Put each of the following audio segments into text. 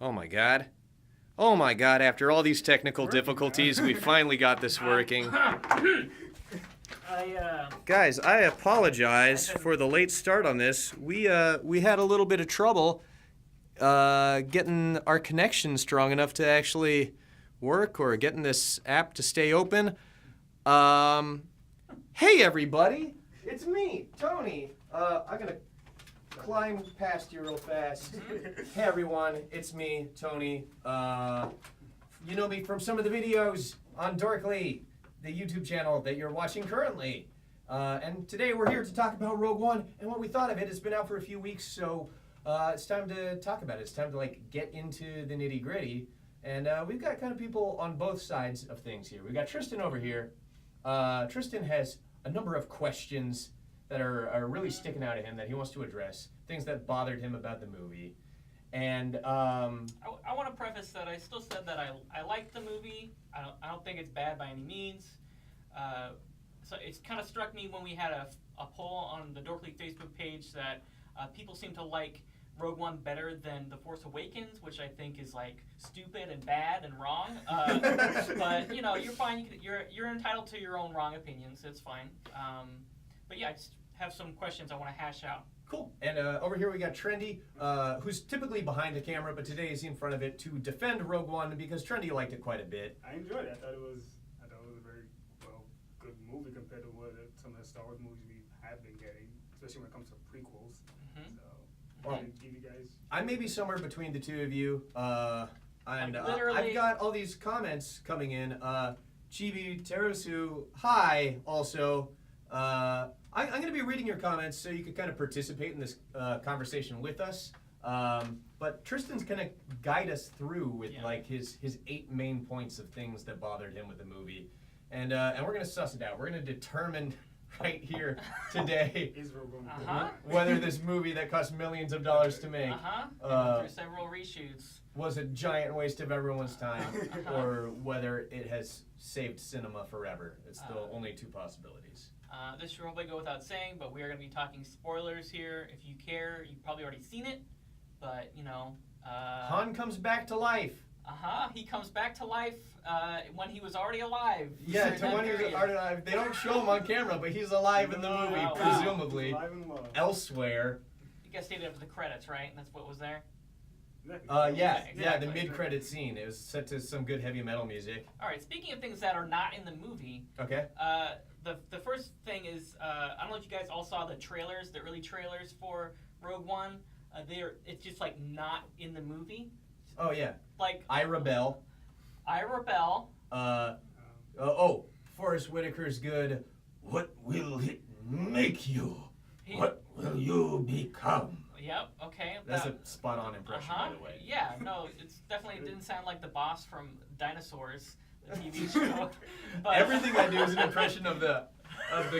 Oh my god. Oh my god, after all these technical difficulties, we finally got this working. Guys, I apologize for the late start on this. We had a little bit of trouble getting our connection strong enough to actually work or getting this app to stay open. Hey everybody, it's me, Tony. I'm gonna climb past you real fast. Hey everyone, it's me, Tony. You know me from some of the videos on Dorkly, the YouTube channel that you're watching currently. And today we're here to talk about Rogue One and what we thought of it. It's been out for a few weeks, so it's time to talk about it. It's time to get into the nitty gritty. And we've got kind of people on both sides of things here. We've got Tristan over here. Tristan has a number of questions that are really sticking out at him that he wants to address, things that bothered him about the movie. And I want to preface that I still said that I liked the movie. I don't think it's bad by any means. So it's kind of struck me when we had a poll on the Dorkly Facebook page that people seem to like Rogue One better than The Force Awakens, which I think is stupid and bad and wrong. But you're fine. You're entitled to your own wrong opinions. It's fine. But yeah, I just have some questions I want to hash out. Cool. And over here we got Trendy, who's typically behind the camera, but today he's in front of it to defend Rogue One because Trendy liked it quite a bit. I enjoyed it. I thought it was a very good movie compared to what some of the Star Wars movies we have been getting, especially when it comes to prequels. Mm-hmm. So, well, give you guys. I may be somewhere between the two of you, and literally, I've got all these comments coming in. Chibi Terusu, hi. Also, I'm going to be reading your comments so you can kind of participate in this conversation with us. But Tristan's going to guide us through with his 8 main points of things that bothered him with the movie, and we're going to suss it out. We're going to determine right here today whether this movie that cost millions of dollars to make through several reshoots was a giant waste of everyone's time, or whether it has saved cinema forever. It's the only 2 possibilities. This should probably go without saying, but we are going to be talking spoilers here. If you care, you've probably already seen it, but Han comes back to life. He comes back to life when he was already alive. Yeah, to when he was already alive. They don't show him on camera, but he's alive in the movie, presumably. Elsewhere. You guys stayed up for the credits, right? And that's what was there? Yeah, the mid-credit scene. It was set to some good heavy metal music. All right, speaking of things that are not in the movie. Okay. The first thing is, I don't know if you guys all saw the trailers, the early trailers for Rogue One. It's just not in the movie. Oh yeah. I Rebel. Forrest Whitaker's good. What will it make you? What will you become? Yep. Okay. That's a spot-on impression, by the way. Yeah. No, it's definitely didn't sound like the boss from Dinosaurs, the TV show. But everything I do is an impression of the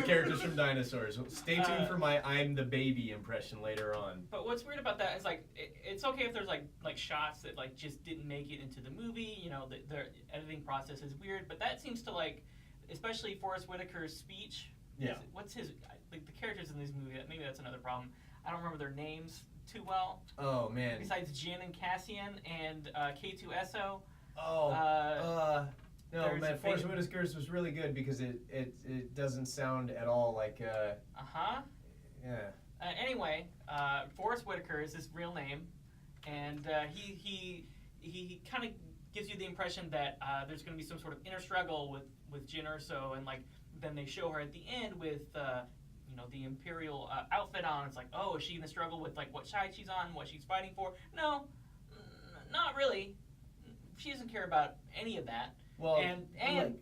characters from Dinosaurs. Stay tuned for my "I'm the baby" impression later on. But what's weird about that is it's okay if there's like shots that just didn't make it into the movie. The editing process is weird, but that seems to especially Forrest Whitaker's speech. Yeah. What's his the characters in this movie? Maybe that's another problem. I don't remember their names too well. Oh man. Besides Jin and Cassian and K2SO. No, man, Forrest Whitaker's was really good because it doesn't sound at all like yeah. Anyway, Forrest Whitaker is his real name, and he kind of gives you the impression that there's going to be some sort of inner struggle with Jyn Erso, and then they show her at the end with the Imperial outfit on. It's oh, is she going to struggle with what side she's on, what she's fighting for? No, not really. She doesn't care about any of that. Well, and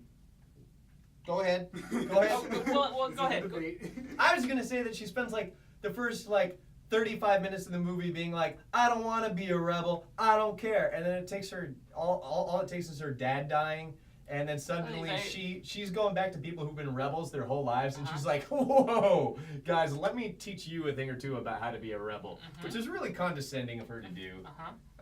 go ahead. Well, go ahead. I was gonna say that she spends the first 35 minutes of the movie being I don't want to be a rebel, I don't care, and then it takes her all it takes is her dad dying, and then suddenly she's going back to people who've been rebels their whole lives, and she's like, whoa, guys, let me teach you a thing or two about how to be a rebel, which is really condescending of her to do.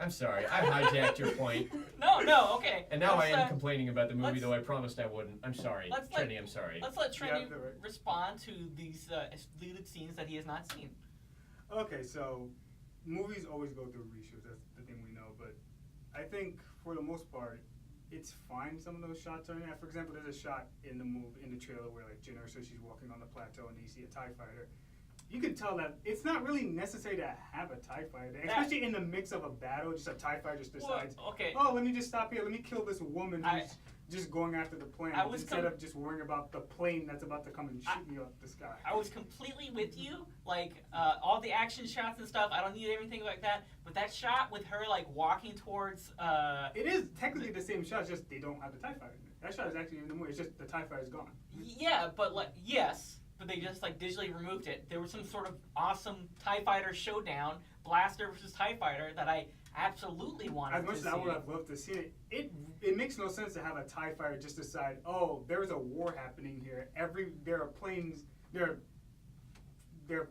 I'm sorry, I hijacked your point. No, okay. And now I am complaining about the movie, though I promised I wouldn't. I'm sorry, Trendy, I'm sorry. Let's let Trendy respond to these deleted scenes that he has not seen. Okay, so movies always go through reshoots. That's the thing we know. But I think for the most part, it's fine. Some of those shots are in there. For example, there's a shot in the trailer where like Jyn Erso, she's walking on the plateau and you see a TIE fighter. You can tell that it's not really necessary to have a TIE fighter, especially in the mix of a battle. Just a TIE fighter just decides, oh, let me just stop here. Let me kill this woman who's just going after the plane instead of just worrying about the plane that's about to come and shoot me off the sky. I was completely with you. Like, all the action shots and stuff, I don't need everything like that. But that shot with her, like, walking towards... it is technically the same shot, just they don't have the TIE fighter in it. That shot is actually in the movie. It's just the TIE fighter is gone. Yeah, but, like, yes. But they just, like, digitally removed it. There was some sort of awesome TIE fighter showdown, blaster versus TIE fighter, that I absolutely wanted to see. As much as I would have loved to see it, it makes no sense to have a TIE fighter just decide, oh, there's a war happening here. There are planes, there are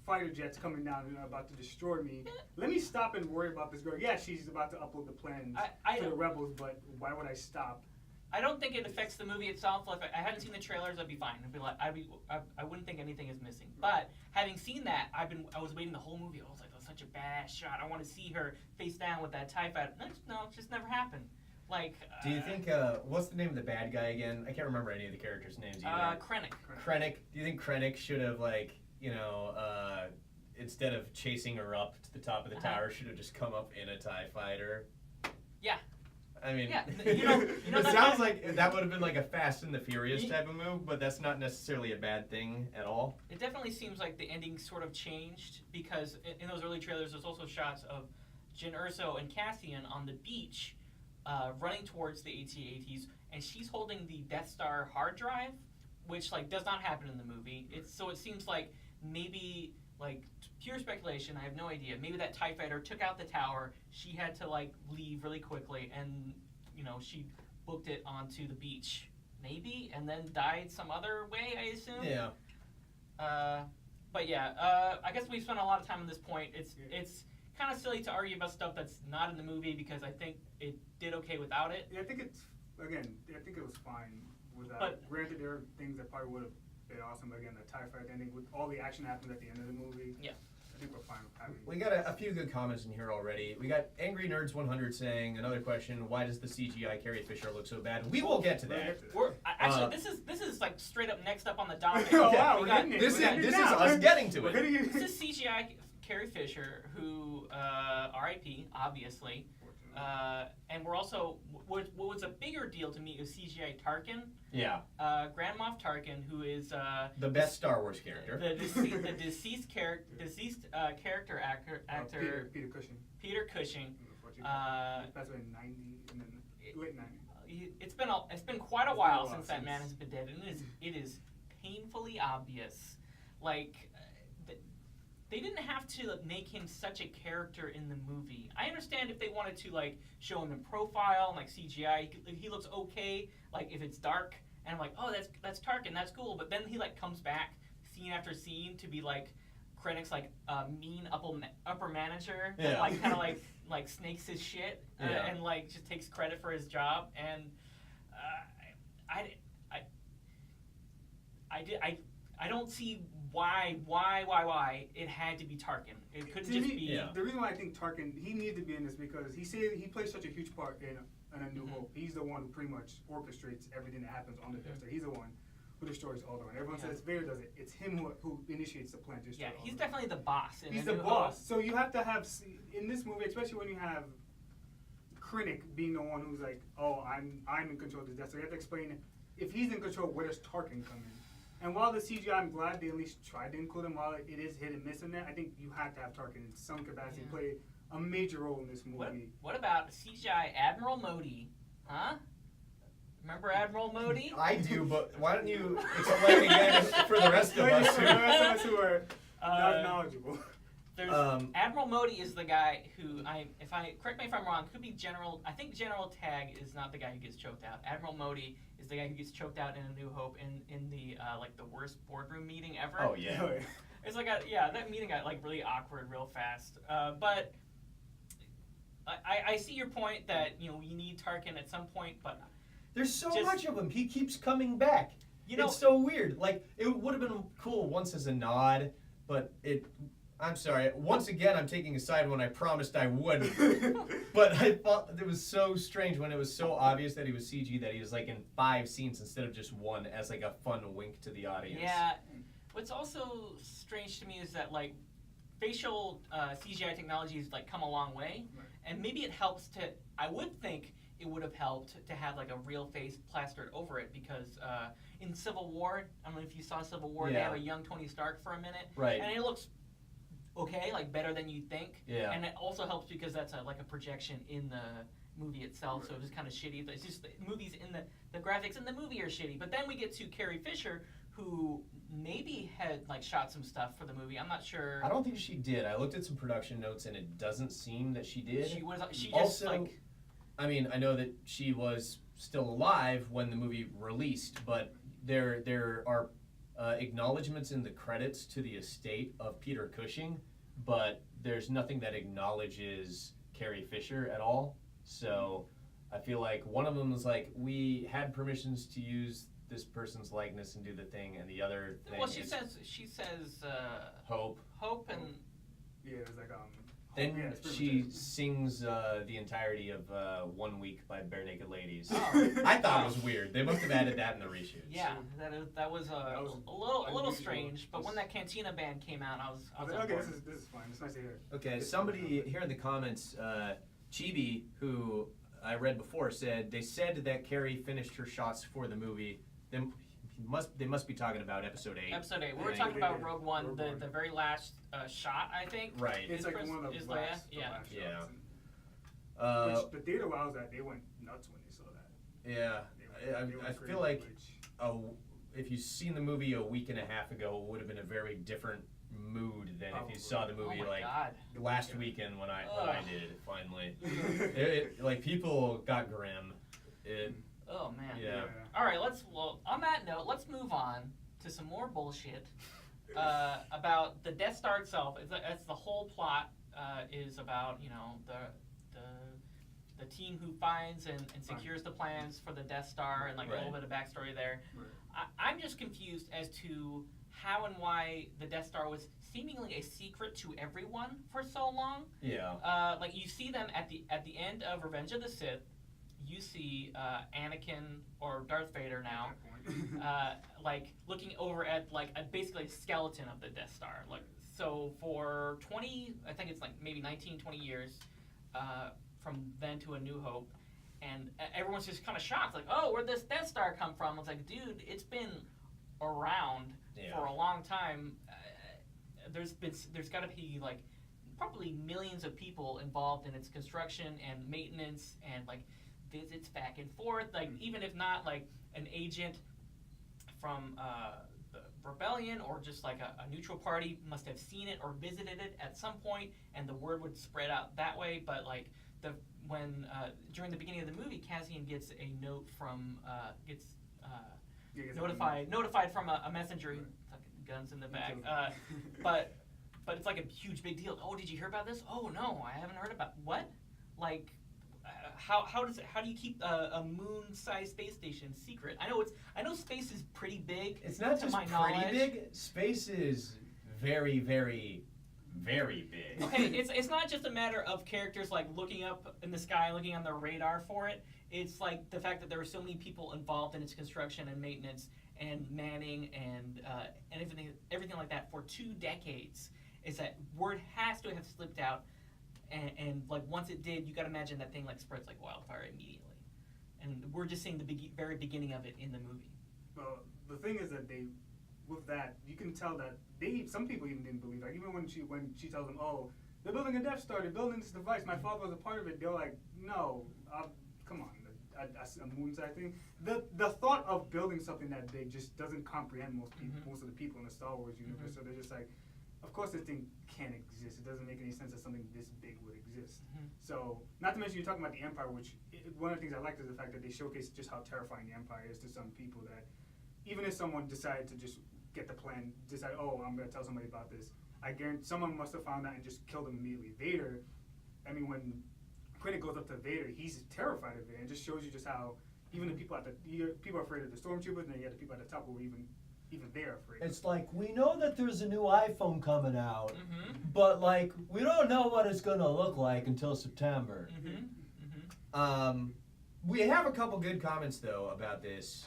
fighter jets coming down and are about to destroy me. Let me stop and worry about this girl. Yeah, she's about to upload the plans to the rebels, but why would I stop? I don't think it affects the movie itself. If I hadn't seen the trailers, I'd be fine. I wouldn't think anything is missing. But having seen that, I was waiting the whole movie. I was like, that's such a bad shot. I want to see her face down with that TIE fighter. No, it just never happened. Like, do you think what's the name of the bad guy again? I can't remember any of the characters' names either. Krennic. Krennic. Do you think Krennic should have instead of chasing her up to the top of the tower, should have just come up in a TIE fighter? Yeah. I mean, yeah. It sounds like that would have been like a Fast and the Furious type of move, but that's not necessarily a bad thing at all. It definitely seems like the ending sort of changed because in those early trailers, there's also shots of Jyn Erso and Cassian on the beach, running towards the AT-ATs, and she's holding the Death Star hard drive, which like does not happen in the movie. So it seems like maybe like pure speculation. I have no idea. Maybe that TIE fighter took out the tower. She had to like leave really quickly, and she booked it onto the beach, maybe, and then died some other way. I assume. Yeah. But yeah, I guess we've spent a lot of time on this point. It's kind of silly to argue about stuff that's not in the movie because I think it did okay without it. Yeah, I think it was fine without. But granted, there are things that probably would have been awesome. But again, the TIE fight ending with all the action happens at the end of the movie. Yeah. I think we're fine with having. We got a few good comments in here already. We got Angry Nerds 100 saying another question: why does the CGI Carrie Fisher look so bad? We will get to that. Actually, this is like straight up next up on the docket. Oh wow, this is us getting to it. This is CGI Carrie Fisher, who R.I.P. obviously, and we're also what was a bigger deal to me is CGI Tarkin. Yeah. Grand Moff Tarkin, who is the best Star Wars character. The deceased character actor. Peter Cushing. Peter Cushing. That's in '90 and then late '90s. It's been quite a while since that man has been dead, and it is painfully obvious. Like, they didn't have to make him such a character in the movie. I understand if they wanted to like show him in profile and like CGI, he looks okay. Like if it's dark, and I'm like, oh, that's Tarkin, that's cool. But then he like comes back scene after scene to be like Krennic's like mean upper manager that like kind of like snakes his shit and like just takes credit for his job. And I don't see why it had to be Tarkin. It couldn't just be. Yeah. The reason why I think Tarkin, he needed to be in this because he plays such a huge part in A New Hope. He's the one who pretty much orchestrates everything that happens on the Death Star. He's the one who destroys Alderaan. Everyone says Vader does it. It's him who initiates the plan to destroy Alderaan. He's definitely the boss. He's the boss. So you have to have, in this movie, especially when you have Krennic being the one who's like, oh, I'm in control of the Death Star. You have to explain, if he's in control, where does Tarkin come in? And while the CGI, I'm glad they at least tried to include him, while it is hit and miss in that, I think you have to have Tarkin in some capacity play a major role in this movie. What about CGI Admiral Modi? Huh? Remember Admiral Modi? I do, but why don't you explain again for the rest of us who are not knowledgeable? There's Admiral Modi is the guy who correct me if I'm wrong, could be General. I think General Tag is not the guy who gets choked out. Admiral Modi is the guy who gets choked out in A New Hope in the like the worst boardroom meeting ever. Oh yeah. It's like that meeting got like really awkward real fast. But I see your point that you need Tarkin at some point, but there's so much of him. He keeps coming back. It's so weird. Like it would have been cool once as a nod, but I'm sorry. Once again, I'm taking a side when I promised I wouldn't. But I thought it was so strange when it was so obvious that he was CG that he was like in 5 scenes instead of just 1 as like a fun wink to the audience. Yeah. What's also strange to me is that like facial CGI technology has like come a long way, and maybe it helps to. I would think it would have helped to have like a real face plastered over it because in Civil War, I don't know if you saw Civil War, they have a young Tony Stark for a minute, Right. and it looks okay, like better than you'd think. Yeah. And it also helps because that's like a projection in the movie itself, so it's just kind of shitty. It's just the movies in the graphics in the movie are shitty. But then we get to Carrie Fisher, who maybe had like shot some stuff for the movie. I'm not sure. I don't think she did. I looked at some production notes and it doesn't seem that she did. She was. She just also, like. I mean, I know that she was still alive when the movie released, but there are acknowledgments in the credits to the estate of Peter Cushing, but there's nothing that acknowledges Carrie Fisher at all. So I feel like one of them was like, we had permissions to use this person's likeness and do the thing, and the other thing Well, is she says Hope. Hope and Yeah, it was like Then yeah, it's pretty she much it. sings the entirety of 1 Week by Bare Naked Ladies. Oh. I thought it was weird. They must have added that in the reshoots. yeah, that was That was a little unusual. strange. But when that Cantina band came out, I was I was on like, okay, board. this is fine. It's nice to hear. Okay, somebody here in the comments, Chibi, who I read before, said they said that Carrie finished her shots for the movie. They must be talking about episode 8. Episode 8. We I were think. talking about Rogue One, Rogue the One. the very last shot, I think. Right. It's like Chris- one of is the Leia? last, Yeah. last shots. Uh, Which the theater I was at, they went nuts when they saw that. yeah, They I went feel crazy, like which- if you've seen the movie a week and a half ago, it would have been a very different mood than if you saw the Oh movie my like God. last weekend when I Ugh. did it finally. Like people got grim. Oh man. Yeah. All right, on that note, let's move on to some more bullshit about the Death Star itself. That's the whole plot is about the team who finds and secures the plans for the Death Star and like a little bit of backstory there. Right. I'm just confused as to how and why the Death Star was seemingly a secret to everyone for so long. Yeah. Like you see them at the end of Revenge of the Sith. You see Anakin or Darth Vader now, like looking over at like basically a skeleton of the Death Star. Like so for 20, I think it's like maybe 19, 20 years from then to A New Hope, and everyone's just kind of shocked, like, oh, where'd this Death Star come from? It's like, dude, it's been around for a long time. There's got to be like probably millions of people involved in its construction and maintenance and like visits back and forth, like even if not like an agent from the rebellion or just like a neutral party must have seen it or visited it at some point, and the word would spread out that way. But like when during the beginning of the movie, Cassian gets a note from notified from a messenger. Fucking guns in the back, but it's like a huge big deal. Oh, did you hear about this? Oh no, I haven't heard about what, like. How do you keep a moon-sized space station secret? I know space is pretty big. It's not to just my pretty knowledge. big. Space is very, very, very big. Okay, it's not just a matter of characters like looking up in the sky, looking on their radar for it. It's like the fact that there were so many people involved in its construction and maintenance and manning and everything like that for 2 decades. Is that word has to have slipped out. And like once it did, you got to imagine that thing like spreads like wildfire immediately, and we're just seeing the very beginning of it in the movie. Well, the thing is that with that, you can tell that some people even didn't believe. Like even when she tells them, oh, they're building a Death Star, they're building this device. My father was a part of it. They're like, no, come on, a moon-sized thing. The thought of building something that big just doesn't comprehend most people, most of the people in the Star Wars universe. So they're just like, of course this thing can't exist. It doesn't make any sense that something this big would exist. So, not to mention you're talking about the Empire, which one of the things I liked is the fact that they showcase just how terrifying the Empire is to some people, that even if someone decided to just get the plan, decide, oh, I'm going to tell somebody about this, I guarantee someone must have found out and just killed him immediately. Vader, I mean, when Quinn goes up to Vader, he's terrified of it, and it just shows you just how even the people people are afraid of the stormtroopers, and then you have the people at the top who even even they're afraid. It's like, we know that there's a new iPhone coming out, Mm-hmm. but like, we don't know what it's gonna look like until September. Mm-hmm. Mm-hmm. We have a couple good comments though about this.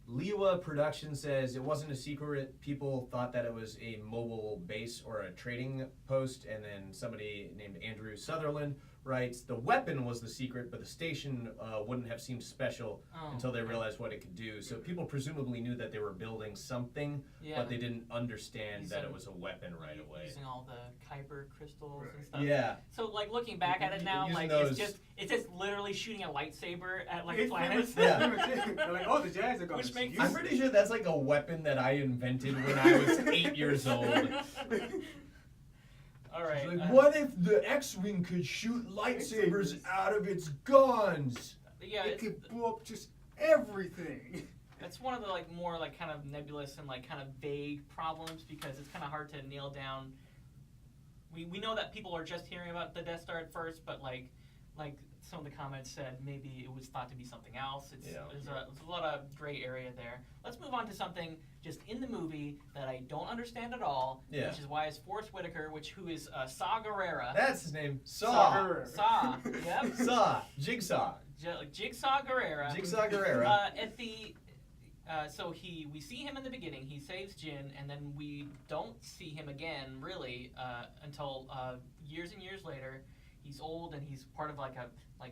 Liwa Production says it wasn't a secret. People thought that it was a mobile base or a trading post, and then somebody named Andrew Sutherland writes, the weapon was the secret, but the station wouldn't have seemed special until they realized what it could do. So people presumably knew that they were building something, Yeah. but they didn't understand that it was a weapon right away. Using all the Kuiper crystals and Right. stuff. Yeah. So like looking back at it now, Using like those- it's just literally shooting a lightsaber at like It's planets. pretty much it. They're like, oh, the Jedi are going Which to makes- use I'm pretty sure that's like a weapon that I invented when I was 8 years old. All right. It's like, what if the X-Wing could shoot lightsabers out of its guns? Yeah, it it's, could blow up just everything. that's one of the like more like kind of nebulous and like kind of vague problems because it's kind of hard to nail down. We know that people are just hearing about the Death Star at first, but like some of the comments said maybe it was thought to be something else. There's a lot of gray area there. Let's move on to something just in the movie that I don't understand at all, Yeah. which is why it's Forrest Whitaker, who is Saw Gerrera. That's his name. Saw. Saw, yep. Saw. Jigsaw. Jigsaw Gerrera. Jigsaw Gerrera. So we see him in the beginning. He saves Jin, and then we don't see him again really until years and years later. He's old and he's part of like a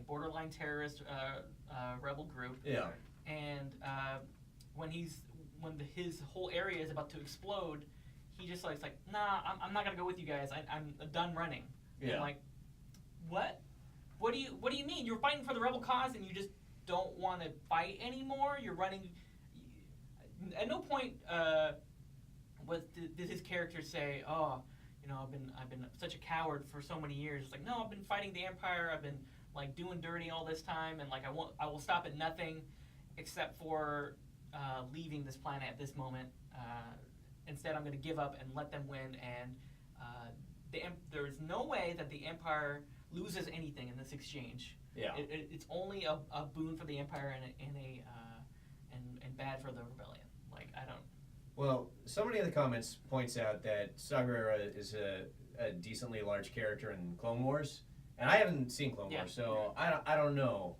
borderline terrorist rebel group. Yeah. And when his whole area is about to explode, he just like nah, I'm not gonna go with you guys. I'm done running. And Yeah. I'm like, what? What do you mean? You're fighting for the rebel cause and you just don't want to fight anymore? You're running. At no point did his character say, "Oh, you know, I've been such a coward for so many years." It's like, no, I've been fighting the Empire. I've been like doing dirty all this time, and like I will stop at nothing except for leaving this planet at this moment. Instead, I'm going to give up and let them win. And there is no way that the Empire loses anything in this exchange. Yeah. It's only a boon for the Empire and bad for the rebellion. Like I don't. Well, somebody in the comments points out that Saw Gerrera is a decently large character in Clone Wars, and I haven't seen Clone Wars, so I don't know.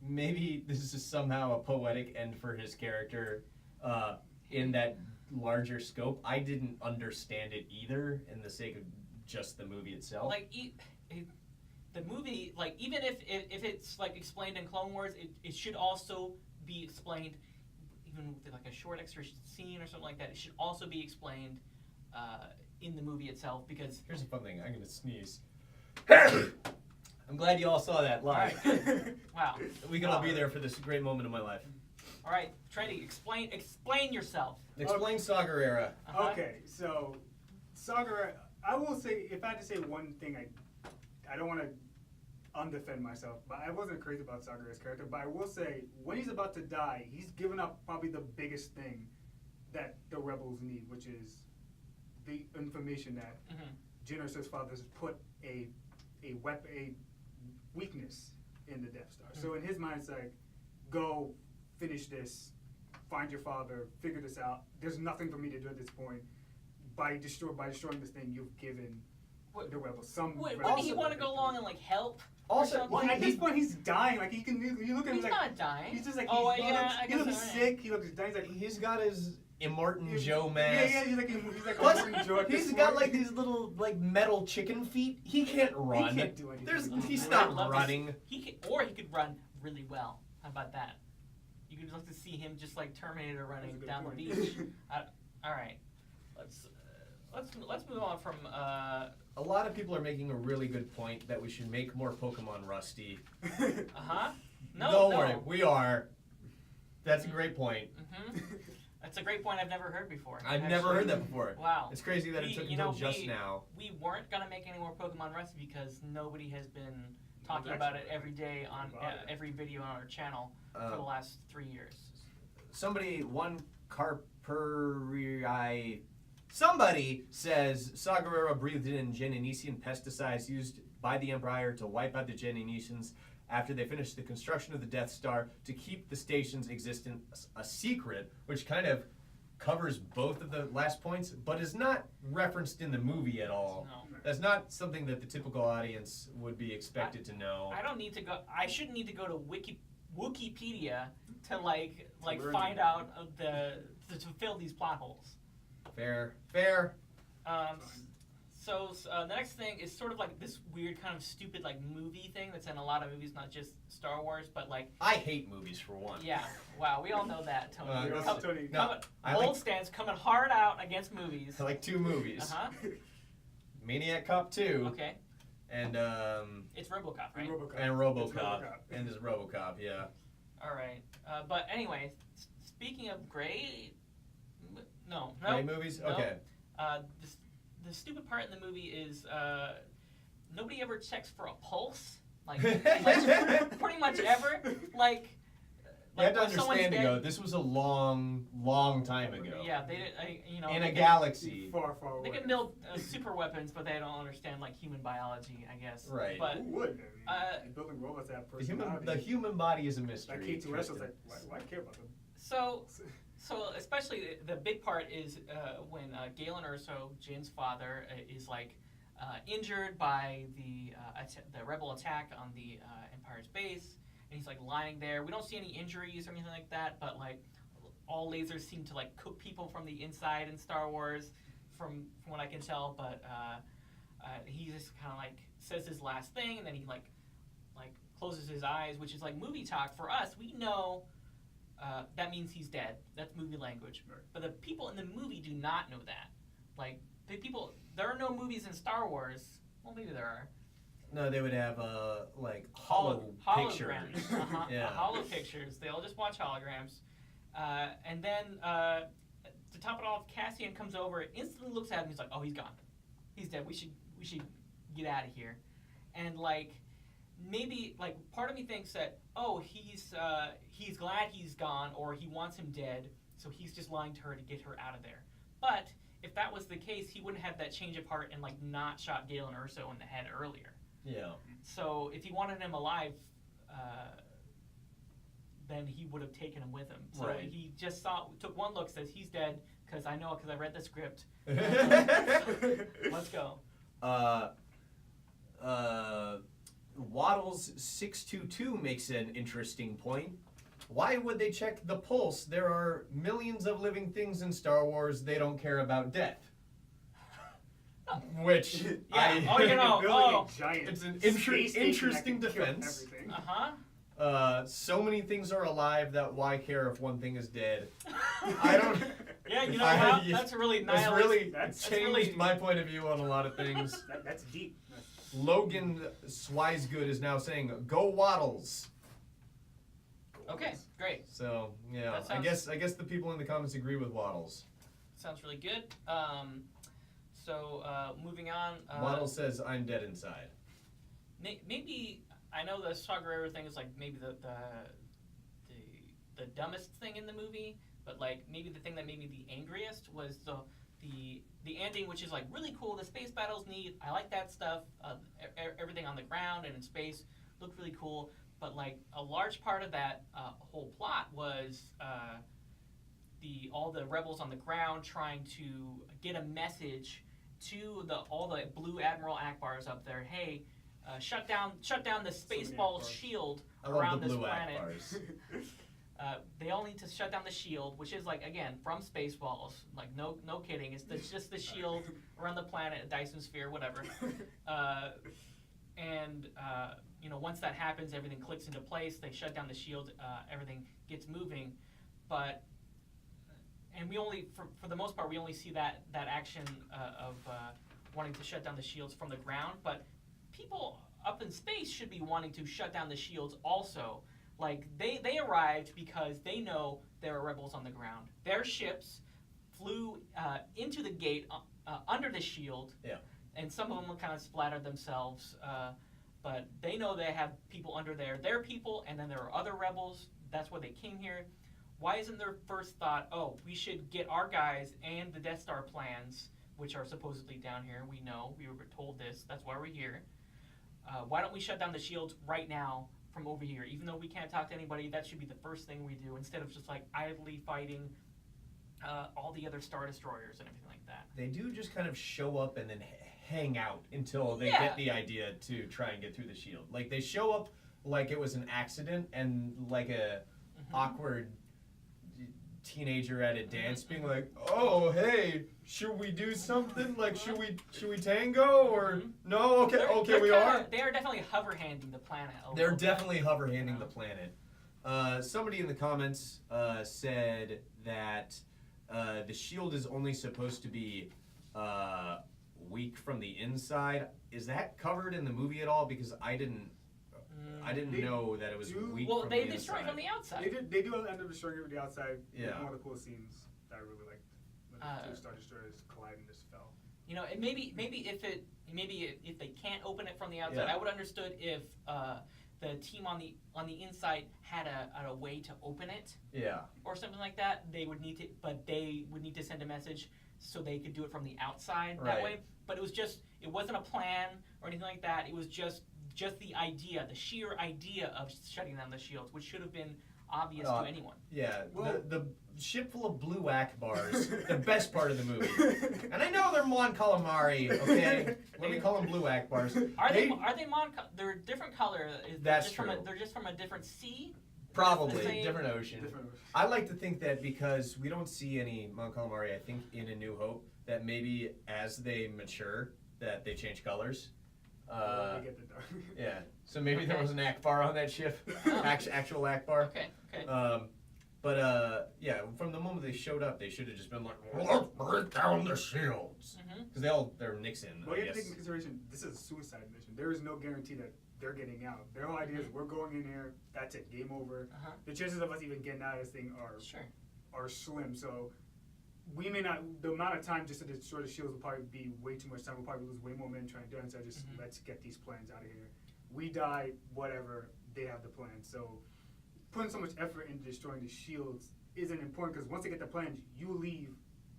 Maybe this is somehow a poetic end for his character in that larger scope. I didn't understand it either, in the sake of just the movie itself. Like the movie, like even if it's like explained in Clone Wars, it should also be explained. Even with like a short extra scene or something like that, it should also be explained in the movie itself because. Here's a fun thing. I'm gonna sneeze. I'm glad you all saw that live. All right, good. Wow. We can all be there for this great moment of my life. All right, try to explain yourself. Explain Saw Gerrera. Okay, so Saw Gerrera, I will say, if I had to say one thing, I don't want to undefend myself, but I wasn't crazy about Saw Gerrera's character, but I will say, when he's about to die, he's given up probably the biggest thing that the rebels need, which is the information that Jyn Erso's father has put a weakness in the Death Star. So in his mind, it's like, go finish this, find your father, figure this out. There's nothing for me to do at this point. By destroying this thing, you've given the rebels some. Wouldn't he want to go along and like help? Also, Well, at this point, he's dying. Like you look at him He's like not dying. he's just like I he guess looks so, sick. He looks dying. He's like He's got his Immortan Joe yeah, mask. yeah. He's like Plus, Immortan Joe. At this he's got point. like these little like metal chicken feet. He can't run. He can't do anything. He's I'd not love to running. he could run really well. How about that? You could love to see him just like Terminator running That's a good down point. the beach. All right, let's move on from. A lot of people are making a really good point that we should make more Pokemon Rusty. No, Don't worry, we are. That's a great point. That's a great point I've never heard before. I've never heard that before. Wow. It's crazy that it took until just now. We weren't gonna make any more Pokemon Rusty because nobody has been talking about it every day on every video on our channel for the last 3 years. Somebody says Saw Gerrera breathed in Geonosian pesticides used by the Empire to wipe out the Geonosians after they finished the construction of the Death Star to keep the station's existence a secret, which kind of covers both of the last points, but is not referenced in the movie at all. No. That's not something that the typical audience would be expected to know. I don't need to go. I shouldn't need to go to Wikipedia to like learn find it. out of to fill these plot holes. Fair. So the next thing is sort of like this weird kind of stupid like movie thing that's in a lot of movies, not just Star Wars, but like I hate movies for one. yeah, wow, we all know that, Tony. Uh, That's Tony. No, I Bold like, stance coming hard out against movies. I like two movies. Uh huh. Maniac Cop 2 Okay. and It's RoboCop, right? and It's RoboCop. And there's RoboCop, yeah. All right. But anyway, speaking of gray, no. Great movies? No. Okay. The stupid part in the movie is nobody ever checks for a pulse. Like pretty much ever. Like You have to when someone's understand, dead- ago, this was a long, long time ago. Yeah, they you know In they a can- galaxy. Far, far away. They can build super weapons, but they don't understand like human biology, I guess. Right. But Who would? I mean, uh, you're building robots that have The personality. human body is a mystery. Like K2S, I was Tristan. like, why care about them? so especially the big part is when Galen Erso, Jin's father, is like injured by the rebel attack on the Empire's base, and he's like lying there. We don't see any injuries or anything like that, but like all lasers seem to like cook people from the inside in Star Wars, from what I can tell. But he just kind of like says his last thing, and then he like closes his eyes, which is like movie talk for us. We know. That means he's dead. That's movie language. Right. But the people in the movie do not know that. Like, there are no movies in Star Wars. Well, maybe there are. No, they would have like hollow pictures. Holograms. Uh-huh. Yeah. Hollow pictures. They all just watch holograms. And then to top it off, Cassian comes over, instantly looks at him. He's like, "Oh, he's gone. He's dead. We should get out of here." And like, maybe like part of me thinks that he's glad he's gone, or he wants him dead, so he's just lying to her to get her out of there. But if that was the case, he wouldn't have that change of heart and like not shot Galen Erso in the head earlier. Yeah. So if he wanted him alive, then he would have taken him with him. So Right. he just took one look, says he's dead because I read the script. Let's go. Waddles 622 makes an interesting point. Why would they check the pulse? There are millions of living things in Star Wars. They don't care about death. Which Yeah. Oh, you know. Building Oh. a giant it's an space station interesting that can kill defense. everything. So many things are alive that why care if one thing is dead? I don't. Yeah, you know I- how yeah, that's really It's nihilistic. really That's changed really- my point of view on a lot of things. That's deep. Logan Swisegood is now saying, "Go Waddles." Okay, great. So yeah, That sounds- I guess the people in the comments agree with Waddles. Sounds really good. Moving on. Waddles says, "I'm dead inside." Maybe I know the Saw Gerrera thing is like maybe the dumbest thing in the movie, but like maybe the thing that made me the angriest was the ending, which is like really cool. The space battle's neat. I like that stuff. Everything on the ground and in space looked really cool. But like a large part of that whole plot was all the rebels on the ground trying to get a message to all the blue Admiral Akbars up there. Hey, shut down the Spaceballs Akbars. shield I love around the this blue planet. Akbars. They all need to shut down the shield, which is like again from Spaceballs. Like no kidding. It's just the shield around the planet, a Dyson sphere, whatever. Once that happens, everything clicks into place. They shut down the shield. Everything gets moving, and we only, for the most part, we only see that action of wanting to shut down the shields from the ground. But people up in space should be wanting to shut down the shields also. Like they arrived because they know there are rebels on the ground. Their ships flew into the gate under the shield. Yeah. And some of them kind of splattered themselves. But they know they have people under there. Their people, and then there are other rebels. That's why they came here. Why isn't their first thought, oh, we should get our guys and the Death Star plans, which are supposedly down here. We know. We were told this. That's why we're here. Why don't we shut down the shields right now from over here. Even though we can't talk to anybody, that should be the first thing we do instead of just like idly fighting all the other Star Destroyers and everything like that. They do just kind of show up and then hang out until they Yeah. get the idea to try and get through the shield. Like they show up like it was an accident and like a awkward teenager at a dance being like, "Oh, hey, should we do something? Like, should we tango or no? Okay, They're we kinda- are." They are definitely hover handing the planet. A They're little bit. definitely hover handing the planet. Somebody in the comments said that the shield is only supposed to be weak from the inside. Is that covered in the movie at all? Because I didn't They know that it was do- weak Well, from they the destroy inside. from the outside. They do end up destroying it from the outside. Yeah. One of the cool scenes that I really liked when the two Star Destroyers collide and just fell. You know, and maybe if they can't open it from the outside, Yeah. I would have understood if the team on the inside had a way to open it Yeah. or something like that. They would need to send a message so they could do it from the outside that Right. way. But it wasn't a plan or anything like that. It was just the idea, the sheer idea of shutting down the shields, which should have been obvious to anyone. Yeah. Well- the ship full of blue Akbars, the best part of the movie. And I know they're Mon Calamari, okay? Let me call them blue Akbars. Are they they're a different color. That's true. They're just from a different sea. Probably The same- different ocean. Different. I like to think that because we don't see any Mon Calamari, I think in A New Hope, that maybe as they mature, that they change colors. They get the dark. Yeah. So maybe there Okay. was an Akbar on that ship, Oh. actual Akbar. Okay. Yeah, from the moment they showed up, they should have just been like, "Let's break down the shields," Mhm. because they're Nixon. Well, I you have to guess. take into consideration, this is a suicide mission. There is no guarantee that they're getting out. Their whole idea is we're going in there, that's it, game over. Uh-huh. The chances of us even getting out of this thing Sure. are slim. So we may not, the amount of time just to destroy the shields will probably be way too much time. We'll probably lose way more men trying to do it. So just let's get these plans out of here. We die, whatever, they have the plan. So putting so much effort into destroying the shields isn't important because once they get the plans, you leave,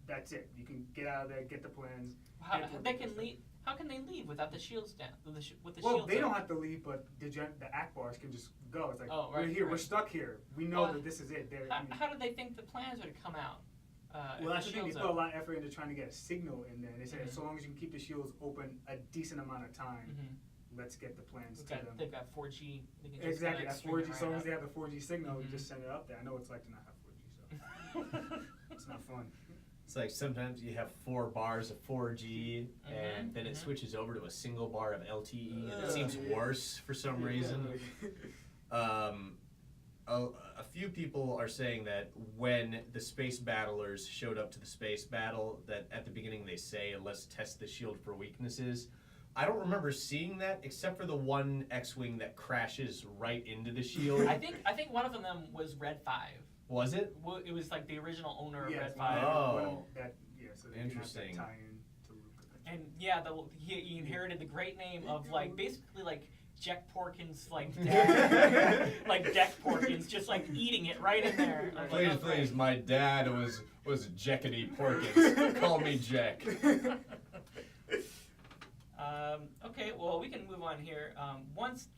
that's it. You can get out of there, get the plans. How implement they those can things. leave? How can they leave without the shields down? With the Well, shields they up? don't have to leave, but the Akbars can just go. It's like, Oh, we're right, here, we're right. stuck here. We know Well, that this is it. They're, How did they think the plans would come out? If well, the that's the thing. They shields put a up? lot of effort into trying to get a signal in there. They said, Mhm. so long as you can keep the shields open a decent amount of time, Mhm. let's get the plans They've to got, them. they've got 4G. They can just Exactly, kinda that's string 4G. it As long right as they up. have the 4G signal, you Mhm. just send it up there. I know what it's like to not have 4G, so it's not fun. It's like sometimes you have 4 bars of 4G, and then it switches over to a single bar of LTE, and it seems worse for some reason. A few people are saying that when the space battlers showed up to the space battle, that at the beginning they say, "Let's test the shield for weaknesses." I don't remember seeing that except for the one X-wing that crashes right into the shield. I think one of them was Red 5. Was it? Well, it was like the original owner of Yeah, Red it's 5. Oh. So they Interesting. Can have that tie-in to Luke. And yeah, he inherited the great name of like basically like Jack Porkins, like deck, like Deck Porkins, just like eating it right in there. I was like, oh, great. my dad was Jackety Porkins. Call me Jack. Okay, well we can move on here.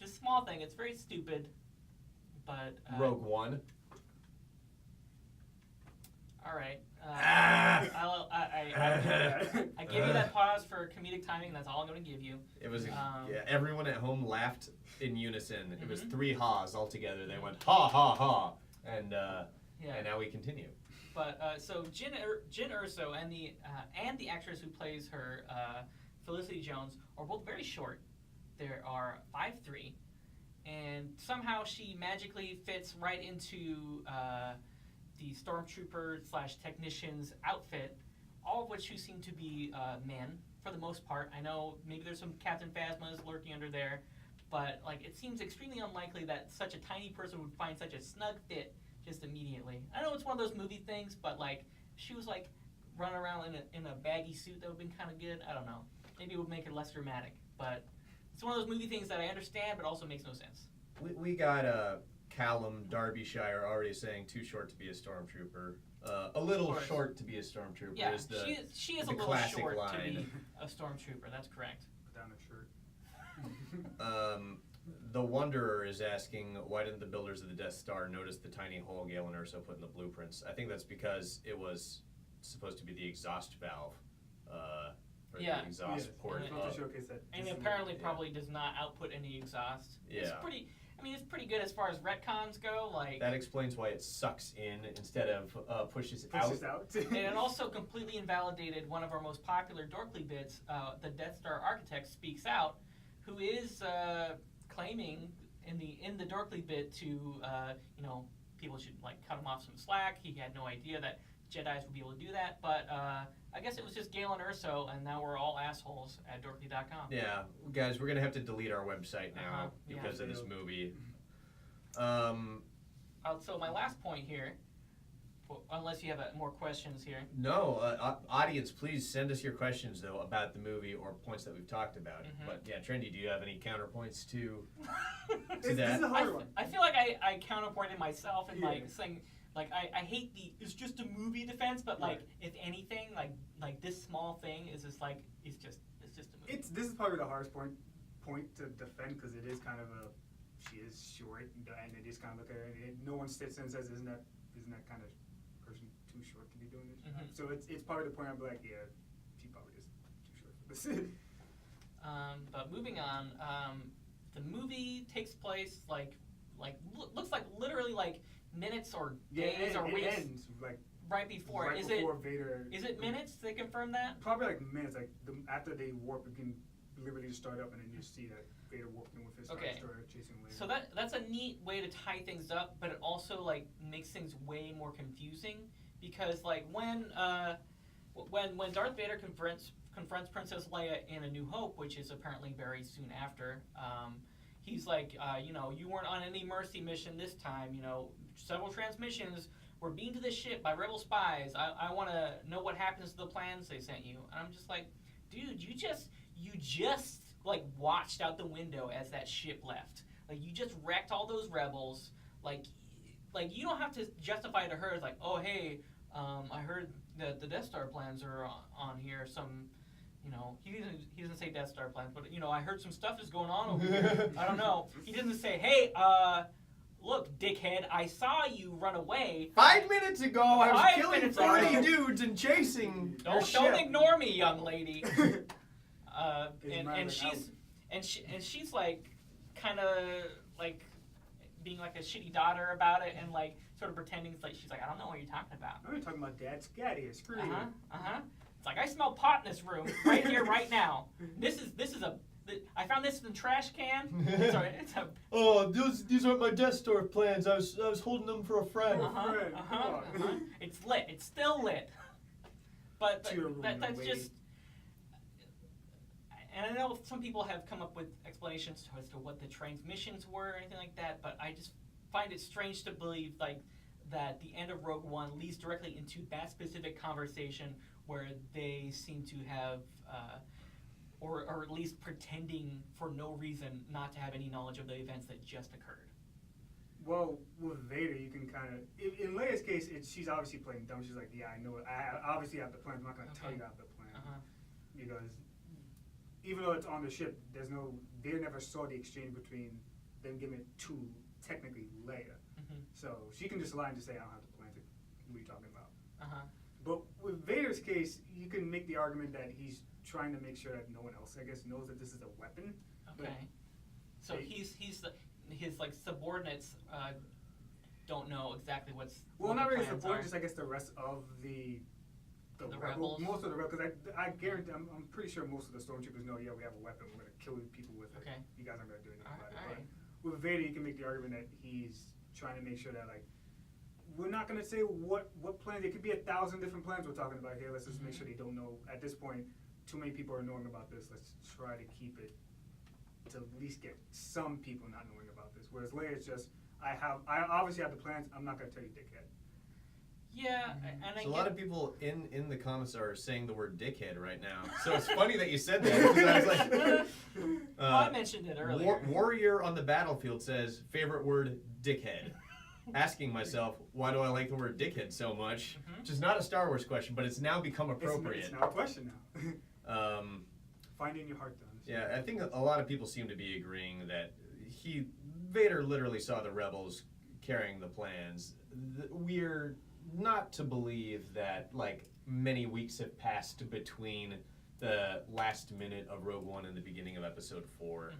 Just small thing. It's very stupid, but Rogue One. all right. Ah! I gave you that pause for comedic timing. That's all I'm going to give you. It was Um, everyone at home laughed in unison. It was Mhm. 3 ha's all together. They went ha ha ha, and Yeah. now we continue. But so Jyn Erso and the actress who plays her, Felicity Jones, are both very short. They are 5'3", and somehow she magically fits right into the stormtrooper / technician's outfit, all of which who seem to be men for the most part. I know maybe there's some Captain Phasmas lurking under there, but like it seems extremely unlikely that such a tiny person would find such a snug fit just immediately. I know it's one of those movie things, but like she was like running around in a baggy suit, that would have been kind of good. I don't know. Maybe it would make it less dramatic, but it's one of those movie things that I understand, but also makes no sense. We got Callum Derbyshire already saying too short to be a stormtrooper. A little Of course. short to be a stormtrooper Yeah, is the she is a the little classic short to line. be a stormtrooper. That's correct. Put down a shirt. The Wanderer is asking, why didn't the builders of the Death Star notice the tiny hole Gale and Urso put in the blueprints? I think that's because it was supposed to be the exhaust valve, or Yeah. the exhaust port. It's supposed to showcase that. And this is apparently what- probably does not output any exhaust. It's Yeah. pretty. I mean, it's pretty good as far as retcons go. Like, That explains why it sucks in instead of pushes out. Pushes out. and it also completely invalidated one of our most popular Dorkly bits. The Death Star architect speaks out, who is claiming in the Dorkly bit to people should like cut him off some slack. He had no idea that Jedi's would be able to do that, but I guess it was just Gale and Urso, and now we're all assholes at Dorkly.com. Yeah, guys, we're gonna have to delete our website now Yeah. because of this movie. So my last point here, unless you have more questions here. No, audience, please send us your questions though about the movie or points that we've talked about. Mhm. But yeah, Trendy, do you have any counterpoints to This that? is a hard one. I feel like I counterpointed myself and like Yeah. saying like I hate it's just a movie defense, but like Right. if anything like this small thing is just like it's just a movie. This is probably the hardest point to defend because it is kind of she is short and it is kind of like no one sits and says isn't that kind of person too short to be doing this? Mhm. So it's probably the point I'm like, yeah, she probably is too short for this. But moving on, the movie takes place looks like literally like minutes or days or it weeks ends like right before. right Is before Vader. it minutes? They confirm that? Probably like minutes. Like after they warp, it can literally just start up and then you see that Vader warping with his Star Okay. Destroyer chasing Leia. So that's a neat way to tie things up, but it also like makes things way more confusing because like when Darth Vader confronts Princess Leia in A New Hope, which is apparently very soon after, he's like, you weren't on any mercy mission this time. Several transmissions were beamed to the ship by rebel spies. I want to know what happens to the plans they sent you. And I'm just like, dude, you just like watched out the window as that ship left. Like you just wrecked all those rebels. Like you don't have to justify to her as like, oh hey, I heard that the Death Star plans are on here. Some, he doesn't say Death Star plans, but I heard some stuff is going on over here. I don't know. He doesn't say, hey, look, dickhead, I saw you run away. 5 minutes ago, I was 5 killing minutes 40 ago. dudes and chasing your Don't ship. ignore me, young lady. It's and she's like kind of like being like a shitty daughter about it and like sort of pretending like she's like, I don't know what you're talking about. I'm talking about Dad's scat here. Screw you. It's like I smell pot in this room right here right now. This is I found this in the trash can. It's a Oh, these aren't my Death Star plans. I was holding them for a friend. It's lit. It's still lit. But To your room and that's wait. just. And I know some people have come up with explanations as to what the transmissions were or anything like that, but I just find it strange to believe like that the end of Rogue One leads directly into that specific conversation where they seem to have, or at least pretending for no reason not to have any knowledge of the events that just occurred. Well, with Vader, you can kind of. In Leia's case, she's obviously playing dumb. She's like, yeah, I know it. I obviously have the plan. I'm not going to tell you I have the plan. Because even though it's on the ship, they never saw the exchange between them giving it to, technically, Leia. So she can just lie and just say, I don't have the plan. What are you talking about? But with Vader's case, you can make the argument that he's trying to make sure that no one else, I guess, knows that this is a weapon. Okay. So his like subordinates don't know exactly what's. Well, what not the really plans support, are. just I guess the rest of the rebels? most of the rebels, because I guarantee, I'm pretty sure most of the stormtroopers know, yeah, we have a weapon, we're gonna kill people with it. Okay. You guys aren't gonna do anything about it. Alright. But with Vader, you can make the argument that he's trying to make sure that like we're not gonna say what plans. It could be 1,000 different plans we're talking about here. Let's just make sure they don't know. At this point, too many people are knowing about this. Let's try to keep it to at least get some people not knowing about this. Whereas Leia's just, I obviously have the plans. I'm not gonna tell you, dickhead. Yeah, and I So a get lot of people in the comments are saying the word dickhead right now. So it's funny that you said that because I was like, well, I mentioned it earlier. Warrior on the battlefield says favorite word dickhead. Asking myself, why do I like the word dickhead so much? Which is not a Star Wars question, but it's now become appropriate. It's now a question now. Um, Find it in your heart to understand. yeah, I think a lot of people seem to be agreeing that Vader literally saw the rebels carrying the plans. We're not to believe that like many weeks have passed between the last minute of Rogue One and the beginning of Episode 4.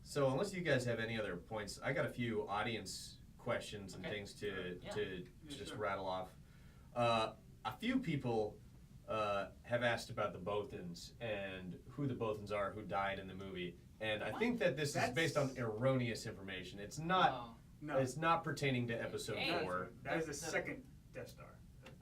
So unless you guys have any other points, I got a few audience questions and things to just rattle off. A few people have asked about the Bothans and who the Bothans are who died in the movie, and I think that this is based on erroneous information. It's not. No. It's not pertaining to Episode Hey. 4. That is the second Death Star.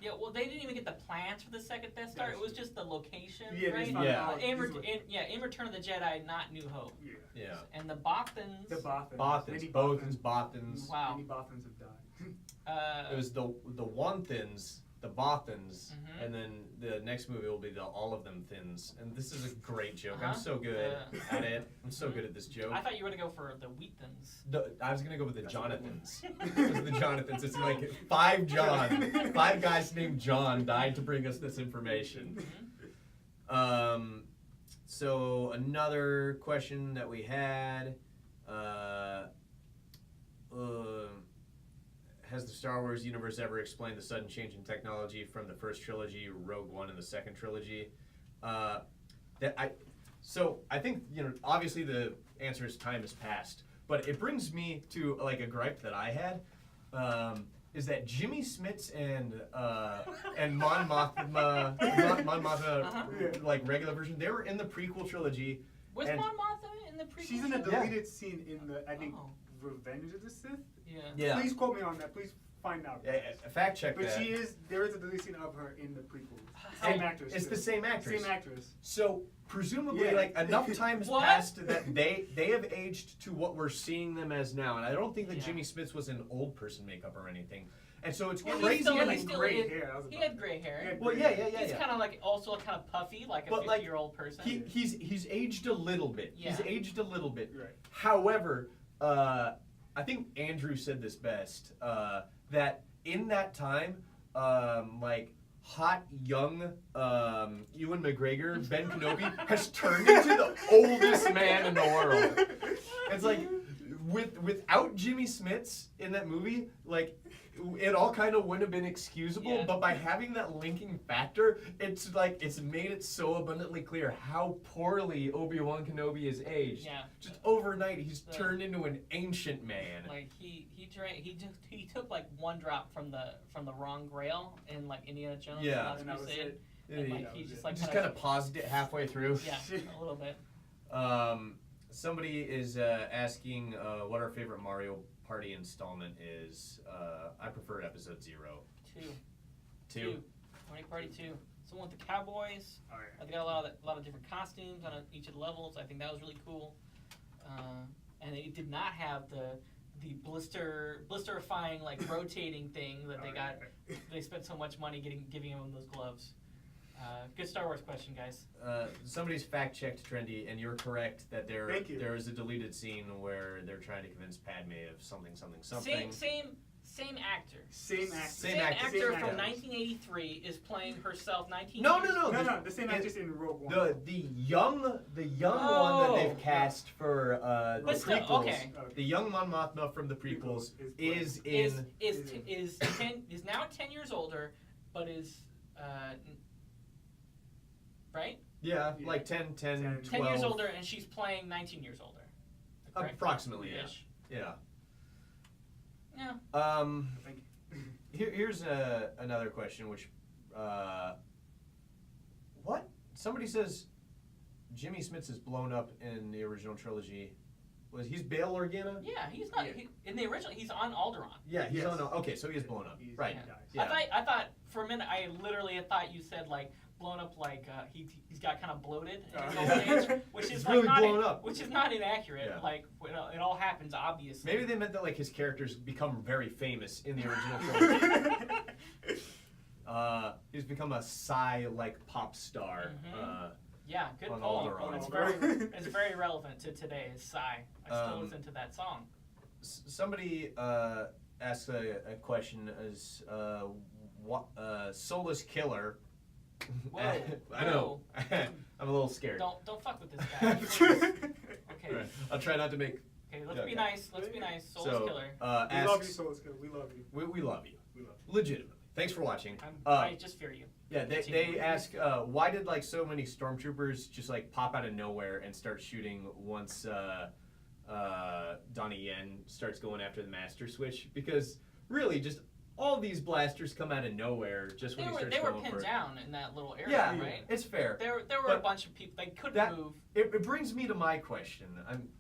Yeah, well, they didn't even get the plans for the second Death Star. It was just the location, Yeah, right? they found Yeah. out In, this was- in Return of the Jedi, not New Hope. Yeah. Yeah. And the Bothans. The Bothans. Bothans. Many Bothans. Wow. Many Bothans have died. It was the Wanthans, the Bothans, Mhm. and then the next movie will be the All of Them Thins. And this is a great joke. I'm Uh-huh. so good at it. I'm so Mhm. good at this joke. I thought you were going to go for the Wheathans. I was gonna go with the That's a good one. Jonathans. It was the Jonathans. It's like 5 guys named John died to bring us this information. So another question that we had, has the Star Wars universe ever explained the sudden change in technology from the first trilogy, Rogue One, and the second trilogy? I think, obviously the answer is time has passed, but it brings me to like a gripe that I had, is that Jimmy Smits and Mon Mothma, like regular version, they were in the prequel trilogy. Was and- Mon Mothma in the prequel? She's in a trilogy? deleted scene in the, I think, Oh. Revenge of the Sith. Yeah. Please quote me on that. Please find out. Fact check But that. there is a deleted scene of her in the prequel. How- Same actress. It's too. the same actress. Same actress. So presumably, Yeah. like enough time has What? passed that they have aged to what we're seeing them as now, and I don't think that Yeah. Jimmy Smits was in old person makeup or anything, and so it's Well, crazy. Still, He had, he like, still gray is- hair. That was He about had it. gray hair. He had Well, gray yeah, hair. yeah, He's yeah. kind of like also kind of puffy, like a But, like, 50-year-old person. He's aged a little bit. He's Yeah. aged a little bit. Right. However, I think Andrew said this best, that in that time, like hot young Ewan McGregor, Ben Kenobi, has turned into the oldest man in the world. It's like without Jimmy Smits in that movie, like it all kind of wouldn't have been excusable, Yeah. but by having that linking factor, it's like it's made it so abundantly clear how poorly Obi-Wan Kenobi is aged. Yeah. Just overnight, he's Yeah. turned into an ancient man. Like he drank, he took like one drop from the wrong Grail in like Indiana Jones. Yeah. The Last And that was Crusade. it. And like That he was just it. like Just kind of paused it halfway through. yeah, a little bit. Somebody is asking what our favorite Mario Party installment is. I prefer Episode 0. Two. Mario Party 2. Someone with the cowboys. All right. They got a lot of different costumes on each of the levels. I think that was really cool. And they did not have the blisterifying like rotating thing that they got. They spent so much money giving them those gloves. Good Star Wars question, guys. Somebody's fact-checked Trendy, and you're correct that Thank you. there is a deleted scene where they're trying to convince Padme of something. Same actor. Same actor. Same actor. Actor Same from actor. 1983 is playing herself. No. No, the same actress in Rogue One. The young one that Oh. they've cast for the But still, prequels. okay. The young Mon Mothma from the prequels is now 10 years older, but is right? Yeah, Yeah. like 10, 12. 10 years older, and she's playing 19 years older. Correct? Approximately, yeah. Ish. Yeah. Yeah. Thank you. Here's another question, which, what? Somebody says Jimmy Smits is blown up in the original trilogy. He's Bail Organa? Yeah, he's not. Yeah. In the original, he's on Alderaan. Yeah, he's Yes. on. Okay, so he is blown up. He's- Right. he dies. Yeah. I thought for a minute, I literally thought you said like blown up, like he's got kind of bloated in his old age, which is He's like really not blown up. which is not inaccurate. Yeah. Like it all happens obviously. Maybe they meant that like his characters become very famous in the original trilogy. He's become a like pop star. Mhm. Yeah, good On call. Alderaan. It's very relevant to today. Is Psy? I still listen to that song. Somebody asked a question: Is Soulless Killer Whoa. I know. I'm a little scared. Don't fuck with this guy. Okay. Right. I'll try not to make. Okay, let's Okay. be nice. Let's be nice. Soulless So, Killer. We love you, asks, Soulless Killer. We love you. we love you. We love you. Legitimately. Thanks for watching. I just fear you. Yeah, they ask, why did like so many stormtroopers just like pop out of nowhere and start shooting once Donnie Yen starts going after the Master Switch? Because really, just all these blasters come out of nowhere just when he starts They were going for pinned it. down in that little area, Yeah, right? it's fair. There were But a bunch of people. They couldn't that- move. It brings me to my question.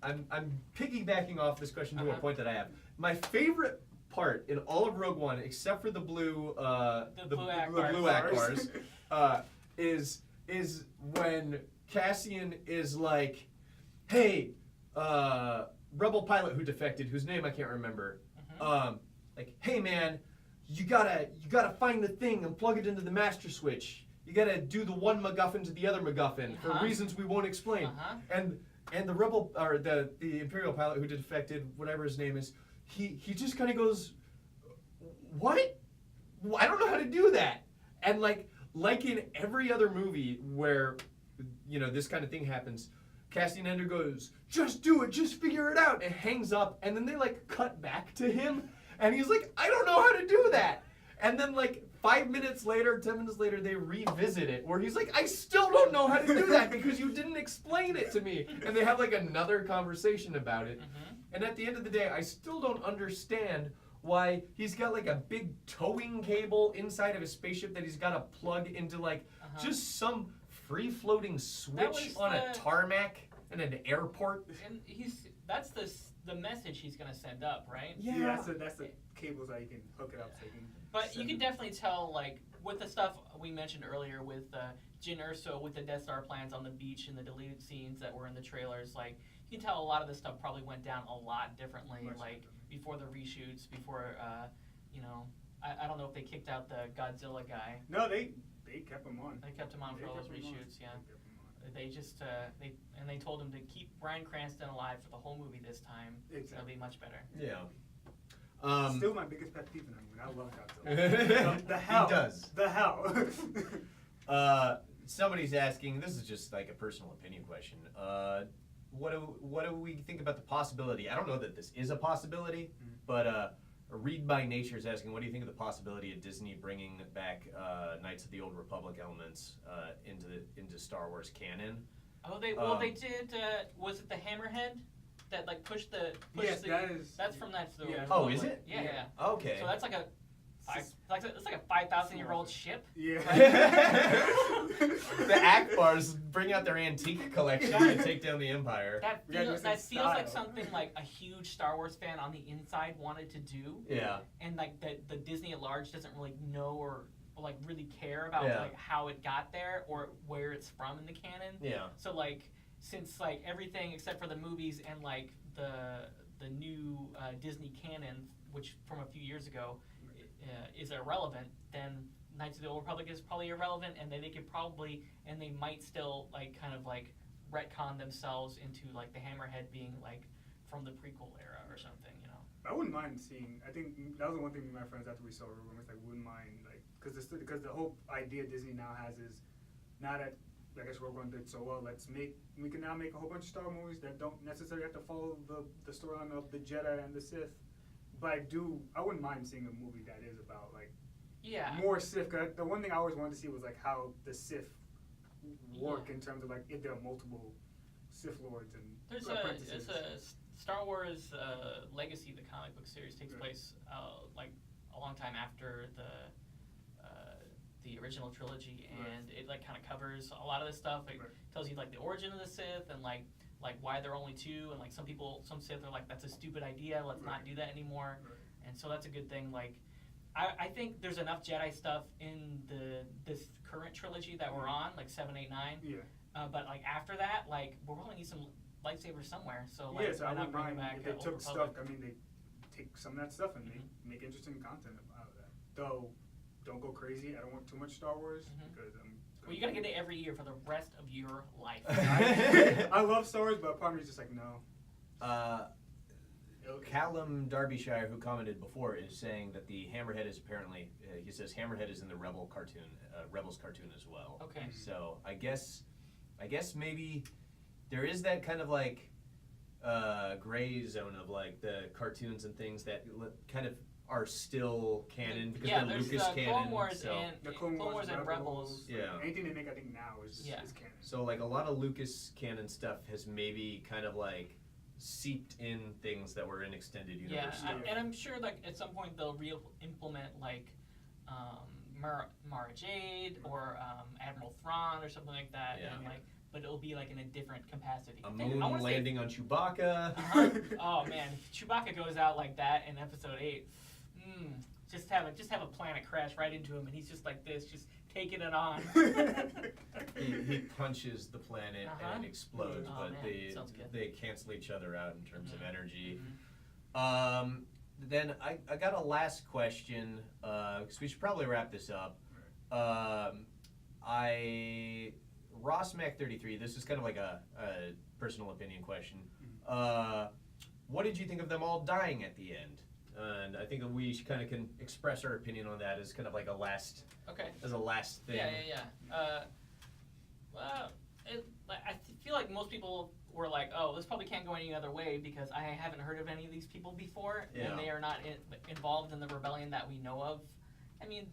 I'm piggybacking off this question to a point that I have. My favorite part in all of Rogue One, except for the blue Blue Akbars. Akbars, is when Cassian is like, hey, rebel pilot who defected, whose name I can't remember, like, hey man, you gotta find the thing and plug it into the master switch. You gotta do the one MacGuffin to the other MacGuffin for reasons we won't explain. And the rebel or the Imperial pilot who defected, whatever his name is, he just kind of goes, what? I don't know how to do that. And like in every other movie where this kind of thing happens, Cassian Andor goes, just do it, just figure it out, and hangs up, and then they like cut back to him, and he's like, I don't know how to do that. And then like 5 minutes later, 10 minutes later, they revisit it, where he's like, I still don't know how to do that because you didn't explain it to me. And they have like another conversation about it. And at the end of the day, I still don't understand why he's got like a big towing cable inside of his spaceship that he's got to plug into like just some free-floating switch on a tarmac in an airport. And that's the message he's gonna send up, right? Yeah, that's the cables that you can hook it up so you can. But you can definitely tell, like, with the stuff we mentioned earlier with Jyn Erso with the Death Star plans on the beach and the deleted scenes that were in the trailers, like, you can tell a lot of this stuff probably went down a lot differently, before the reshoots, before, I don't know if they kicked out the Godzilla guy. No, they kept him on. They kept him on for all those reshoots, yeah. They just, they told him to keep Bryan Cranston alive for the whole movie this time. Exactly. It'll be much better. Yeah. Still my biggest pet peeve in that movie. I love Godzilla. The hell. He does. The hell. Somebody's asking, this is just like a personal opinion question. What do we think about the possibility? I don't know that this is a possibility, but Read by Nature is asking, what do you think of the possibility of Disney bringing back Knights of the Old Republic elements into Star Wars canon? Oh, they did. Was it the Hammerhead that like pushed the? Yes, that's from Knights of the Old yeah. Republic. Oh, is it? Yeah. Okay. So that's like it's like a 5,000-year-old ship. Yeah. The Akbars bring out their antique collection to take down the Empire. That feels like something like a huge Star Wars fan on the inside wanted to do. Yeah. And like the Disney at large doesn't really know or like really care about like how it got there or where it's from in the canon. Yeah. So like since like everything except for the movies and like the new Disney canon, which from a few years ago is irrelevant, then Knights of the Old Republic is probably irrelevant, and then they could probably and they might still like kind of like retcon themselves into like the Hammerhead being like from the prequel era or something, you know. I wouldn't mind seeing. I think that was the one thing my friends after we saw Rogue One was like, wouldn't mind like because the whole idea Disney now has is now that I guess Rogue One did so well, we can now make a whole bunch of Star Wars movies that don't necessarily have to follow the storyline of the Jedi and the Sith. But I wouldn't mind seeing a movie that is about like more Sith. Cause the one thing I always wanted to see was like how the Sith work in terms of like if there are multiple Sith lords and apprentices. There's a Star Wars Legacy, the comic book series takes place like a long time after the original trilogy, and it like kind of covers a lot of this stuff. It tells you like the origin of the Sith and like why there are only two, and like some Sith are like, that's a stupid idea, let's not do that anymore. And so that's a good thing. Like I think there's enough Jedi stuff in this current trilogy that we're on, like 7, 8, 9. But like after that, like we're gonna need some lightsabers somewhere. So like so why I not wouldn't bring mind back if they Old took Republic? stuff. I mean, they take some of that stuff and they make interesting content out of that. Though, don't go crazy. I don't want too much Star Wars because Well, you gotta get it every year for the rest of your life. I love Star Wars, but part of me is just like no. Okay. Callum Derbyshire, who commented before, is saying that the Hammerhead is apparently, he says Hammerhead is in the Rebels cartoon as well. Okay. So I guess maybe there is that kind of like gray zone of like the cartoons and things that kind of are still canon because Yeah, they're there's Lucas canon. Clone Wars so. and The Clone Wars and Rebels. Yeah. Anything they make, I think now is Yeah. is canon. So like a lot of Lucas canon stuff has maybe kind of like seeped in things that were in extended Yeah, universe stuff. and I'm sure like at some point they'll implement like Mara Jade or Admiral Thrawn or something like that, Yeah. and like, but it'll be like in a different capacity. A I moon wanna say- landing on Chewbacca. Oh man, if Chewbacca goes out like that in Episode 8. Just have a planet crash right into him, and he's just like this, just taking it on. he punches the planet and it explodes, Oh, but man. Sounds good. they cancel each other out in terms of energy. Mhm. Then I got a last question, because we should probably wrap this up. Ross Mac 33. This is kind of like a personal opinion question. What did you think of them all dying at the end? And I think that we kind of can express our opinion on that as kind of like a last Okay. thing. Yeah. Well, I feel like most people were like, "Oh, this probably can't go any other way," because I haven't heard of any of these people before, Yeah. and they are not involved in the rebellion that we know of. I mean,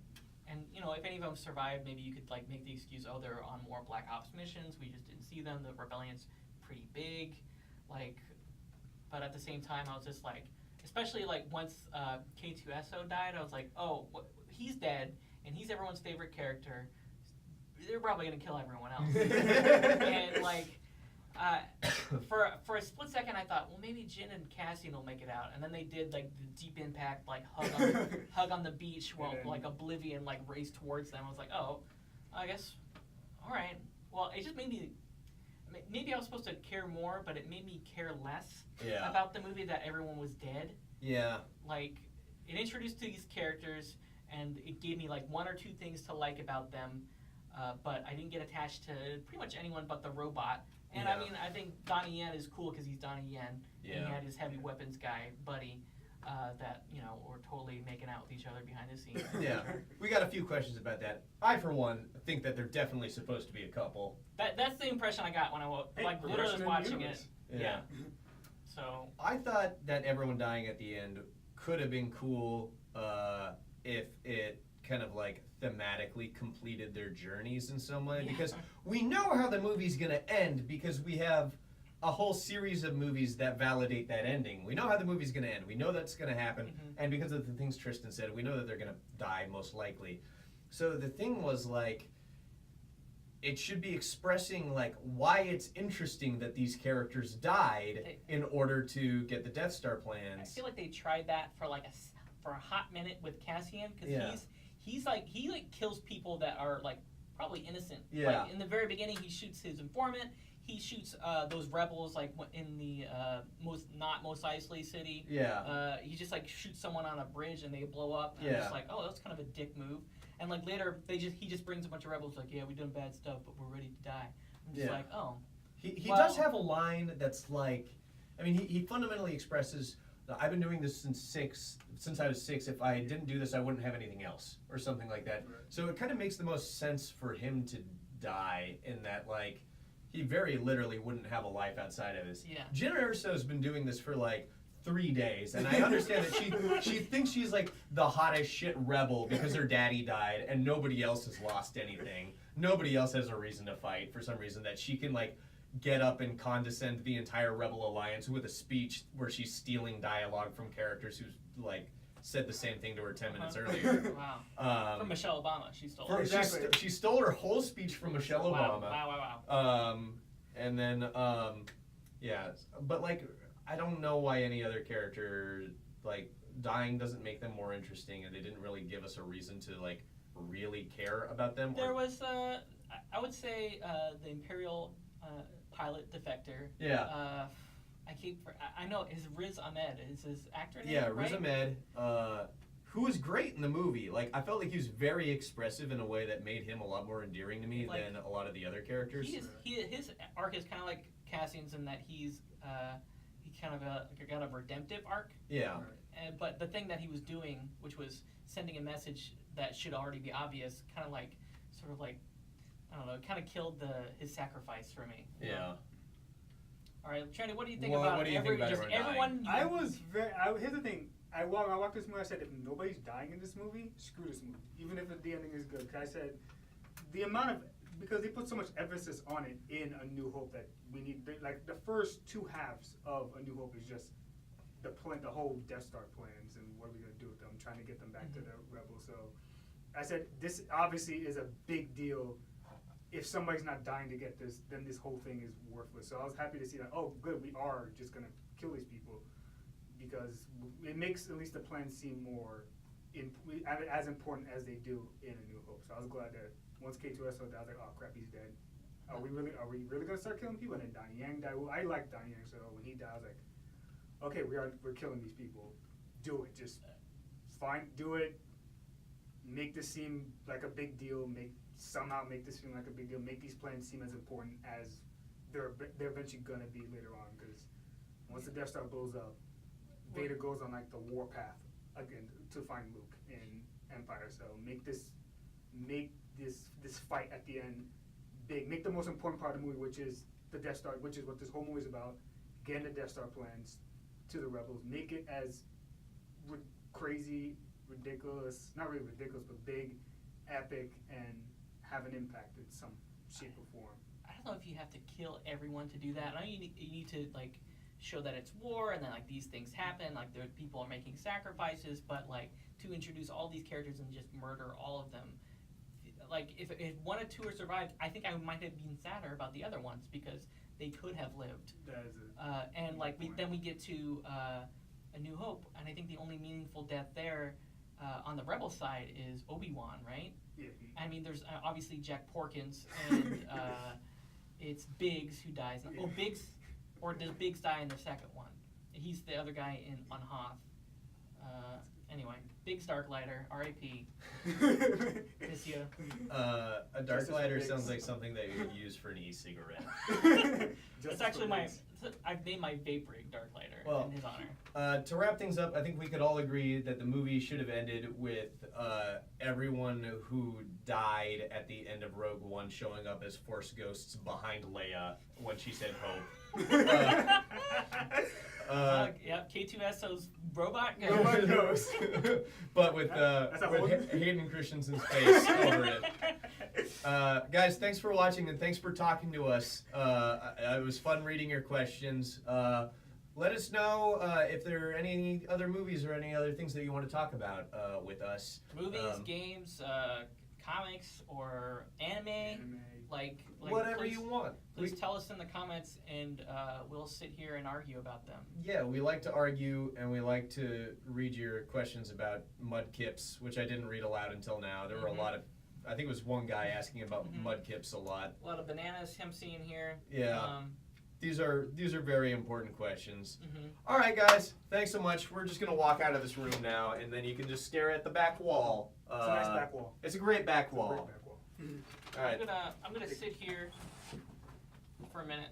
and you know, if any of them survived, maybe you could like make the excuse, "Oh, they're on more Black Ops missions. We just didn't see them. The rebellion's pretty big," like. But at the same time, I was just like, especially like once K2SO died, I was like, "Oh, he's dead, and he's everyone's favorite character. They're probably gonna kill everyone else." And like, for a split second, I thought, well, maybe Jin and Cassian will make it out, and then they did like the deep impact, like hug on the beach while like Oblivion like raced towards them. I was like, oh, I guess, all right. Well, it just made me. Maybe I was supposed to care more, but it made me care less about the movie that everyone was dead. Yeah. Like, it introduced to these characters, and it gave me like one or two things to like about them, but I didn't get attached to pretty much anyone but the robot. And I mean, I think Donnie Yen is cool because he's Donnie Yen, and he had his heavy weapons guy, buddy, that, you know, were totally making out with each other behind the scenes. Yeah. We got a few questions about that. I, for one, think that they're definitely supposed to be a couple. That's the impression I got when I literally was watching it. Yeah. So I thought that everyone dying at the end could have been cool if it kind of like thematically completed their journeys in some way, because we know how the movie's gonna end because we have a whole series of movies that validate that ending. We know how the movie's gonna end. We know that's gonna happen, and because of the things Tristan said, we know that they're gonna die most likely. So the thing was like, it should be expressing like why it's interesting that these characters died in order to get the Death Star plans. I feel like they tried that for like a hot minute with Cassian, because he kills people that are like probably innocent. Yeah. Like in the very beginning, he shoots his informant. He shoots those rebels like in the Mos Eisley city. Yeah. He just like shoots someone on a bridge and they blow up. And I'm just like, oh, that's kind of a dick move. And like later, he just brings a bunch of rebels like, yeah, we done bad stuff, but we're ready to die. I'm just like, oh. He does have a line that's like, I mean, he fundamentally expresses, I've been doing this since I was 6. If I didn't do this, I wouldn't have anything else, or something like that. Right. So it kind of makes the most sense for him to die in that, like, he very literally wouldn't have a life outside of this. Yeah. Jyn Erso's been doing this for like 3 days, and I understand that she thinks she's like the hottest shit rebel because her daddy died and nobody else has lost anything. Nobody else has a reason to fight for some reason, that she can like get up and condescend the entire Rebel Alliance with a speech where she's stealing dialogue from characters who like said the same thing to her 10 minutes earlier. Wow. From Michelle Obama, she stole it. Exactly. She stole her whole speech from Michelle Obama. Wow. And then, yeah, but like, I don't know why any other character, like, dying doesn't make them more interesting, and they didn't really give us a reason to, like, really care about them. There was, I would say, the Imperial pilot defector. Yeah. I know, is Riz Ahmed, is his actor name, Yeah, right? Riz Ahmed, who was great in the movie. Like, I felt like he was very expressive in a way that made him a lot more endearing to me than a lot of the other characters. His arc is kind of like Cassian's in that he's kind of got a redemptive arc. Yeah. But the thing that he was doing, which was sending a message that should already be obvious, kind of like, sort of like, I don't know, kind of killed his sacrifice for me. Yeah. All right, Trendy, what do you think Well, about what do you think about just everyone everyone? Here's the thing. I walked this movie. I said, if nobody's dying in this movie, screw this movie. Even if the ending is good. 'Cause I said, because they put so much emphasis on it in A New Hope that we need. Like the first two halves of A New Hope is just the whole Death Star plans and what are we gonna do with them, trying to get them back to the rebels. So I said, this obviously is a big deal. If somebody's not dying to get this, then this whole thing is worthless. So I was happy to see that, oh, good, we are just going to kill these people. Because it makes at least the plan seem more as important as they do in A New Hope. So I was glad that once K2SO died, I was like, oh, crap, he's dead. Are we really going to start killing people? And then Donnie Yang died. Well, I like Donnie Yang, so when he died, I was like, okay, we're killing these people. Do it. Just do it. Make this seem like a big deal. Somehow make this seem like a big deal. Make these plans seem as important as they're eventually gonna be later on. Because once the Death Star blows up, Vader goes on like the warpath again to find Luke in Empire. So make this fight at the end big. Make the most important part of the movie, which is the Death Star, which is what this whole movie is about. Getting the Death Star plans to the rebels. Make it as crazy, ridiculous, not really ridiculous, but big, epic, and have an impact in some shape or form. I don't know if you have to kill everyone to do that. I know you need to like show that it's war and then like these things happen, like there people are making sacrifices, but like to introduce all these characters and just murder all of them. Like if one or two are survived, I think I might have been sadder about the other ones because they could have lived. That is and like then we get to A New Hope, and I think the only meaningful death there on the rebel side is Obi-Wan, right? Yeah. I mean, there's obviously Jack Porkins, and it's Biggs who dies. Oh, Biggs, or does Biggs die in the second one? He's the other guy on Hoth. Anyway, Biggs Darklighter, R.I.P. Miss you. A Darklighter sounds like something that you would use for an e-cigarette. It's actually I've named my vape rig Darklighter in his honor. To wrap things up, I think we could all agree that the movie should have ended with everyone who died at the end of Rogue One showing up as Force ghosts behind Leia when she said hope. Yep, K2SO's robot ghost. Robot ghost. But with Hayden Christensen's face over it. Guys, thanks for watching and thanks for talking to us. It was fun reading your questions. Let us know if there are any other movies or any other things that you want to talk about with us. Movies, games, comics, or anime. Like whatever please, you want. Please tell us in the comments, and we'll sit here and argue about them. Yeah, we like to argue, and we like to read your questions about mudkips, which I didn't read aloud until now. There were a lot of, I think it was one guy asking about mudkips a lot. A lot of bananas, him seeing here. Yeah. These are very important questions. All right, guys, thanks so much. We're just gonna walk out of this room now, and then you can just stare at the back wall. It's a nice back wall. It's a great back wall. It's a great back wall. All right. I'm gonna sit here for a minute.